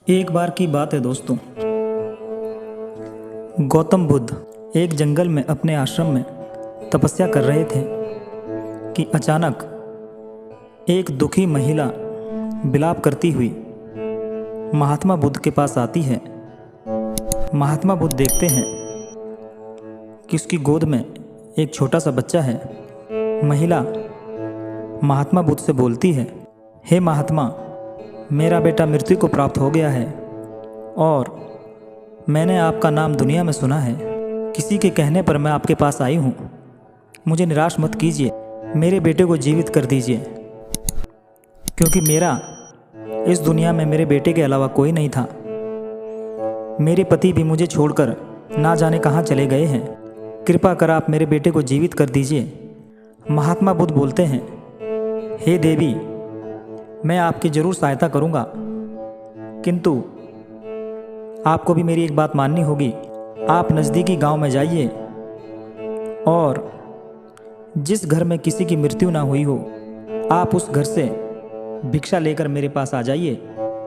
एक बार की बात है दोस्तों। गौतम बुद्ध एक जंगल में अपने आश्रम में तपस्या कर रहे थे कि अचानक एक दुखी महिला विलाप करती हुई महात्मा बुद्ध के पास आती है। महात्मा बुद्ध देखते हैं कि उसकी गोद में एक छोटा सा बच्चा है। महिला महात्मा बुद्ध से बोलती है, हे महात्मा, मेरा बेटा मृत्यु को प्राप्त हो गया है और मैंने आपका नाम दुनिया में सुना है। किसी के कहने पर मैं आपके पास आई हूँ। मुझे निराश मत कीजिए, मेरे बेटे को जीवित कर दीजिए, क्योंकि मेरा इस दुनिया में मेरे बेटे के अलावा कोई नहीं था। मेरे पति भी मुझे छोड़कर ना जाने कहाँ चले गए हैं। कृपा कर आप मेरे बेटे को जीवित कर दीजिए। महात्मा बुद्ध बोलते हैं, हे देवी, मैं आपकी ज़रूर सहायता करूँगा, किंतु आपको भी मेरी एक बात माननी होगी। आप नज़दीकी गांव में जाइए और जिस घर में किसी की मृत्यु ना हुई हो, आप उस घर से भिक्षा लेकर मेरे पास आ जाइए।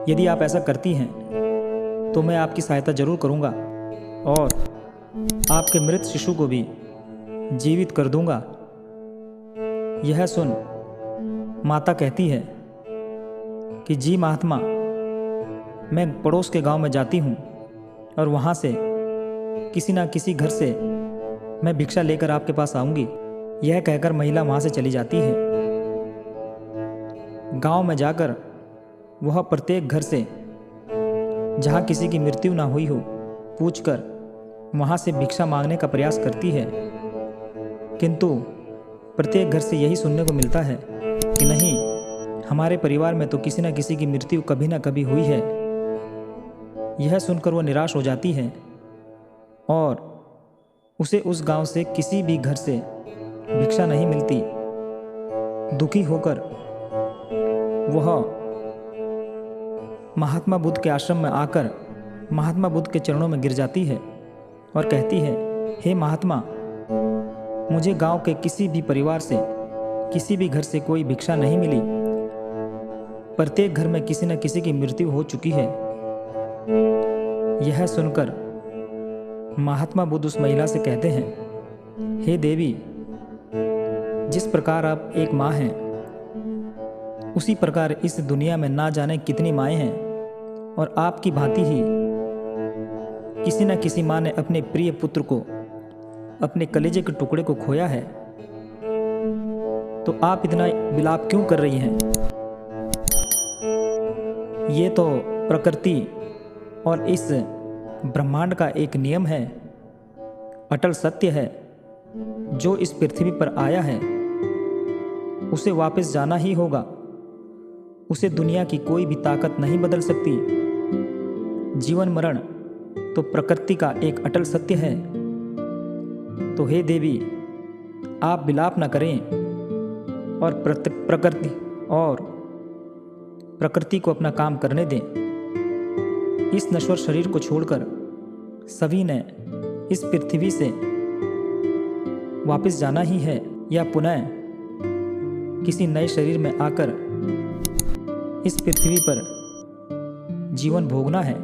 यदि आप ऐसा करती हैं तो मैं आपकी सहायता ज़रूर करूँगा और आपके मृत शिशु को भी जीवित कर दूँगा। यह सुन माता कहती है कि जी महात्मा, मैं पड़ोस के गांव में जाती हूँ और वहाँ से किसी न किसी घर से मैं भिक्षा लेकर आपके पास आऊँगी। यह कहकर महिला वहाँ से चली जाती है। गांव में जाकर वह प्रत्येक घर से जहाँ किसी की मृत्यु ना हुई हो पूछकर वहाँ से भिक्षा मांगने का प्रयास करती है, किंतु प्रत्येक घर से यही सुनने को मिलता है कि नहीं, हमारे परिवार में तो किसी न किसी की मृत्यु कभी ना कभी हुई है। यह सुनकर वह निराश हो जाती है और उसे उस गांव से किसी भी घर से भिक्षा नहीं मिलती। दुखी होकर वह महात्मा बुद्ध के आश्रम में आकर महात्मा बुद्ध के चरणों में गिर जाती है और कहती है, हे महात्मा, मुझे गांव के किसी भी परिवार से किसी भी घर से कोई भिक्षा नहीं मिली। प्रत्येक घर में किसी न किसी की मृत्यु हो चुकी है। यह सुनकर महात्मा बुद्ध उस महिला से कहते हैं, हे देवी, जिस प्रकार आप एक माँ हैं, उसी प्रकार इस दुनिया में ना जाने कितनी माएँ हैं और आपकी भांति ही किसी न किसी माँ ने अपने प्रिय पुत्र को, अपने कलेजे के टुकड़े को खोया है। तो आप इतना विलाप क्यों कर रही हैं? ये तो प्रकृति और इस ब्रह्मांड का एक नियम है, अटल सत्य है। जो इस पृथ्वी पर आया है उसे वापस जाना ही होगा। उसे दुनिया की कोई भी ताकत नहीं बदल सकती। जीवन मरण तो प्रकृति का एक अटल सत्य है। तो हे देवी, आप विलाप न करें और प्रकृति को अपना काम करने दें। इस नश्वर शरीर को छोड़कर सभी ने इस पृथ्वी से वापस जाना ही है या पुनः किसी नए शरीर में आकर इस पृथ्वी पर जीवन भोगना है।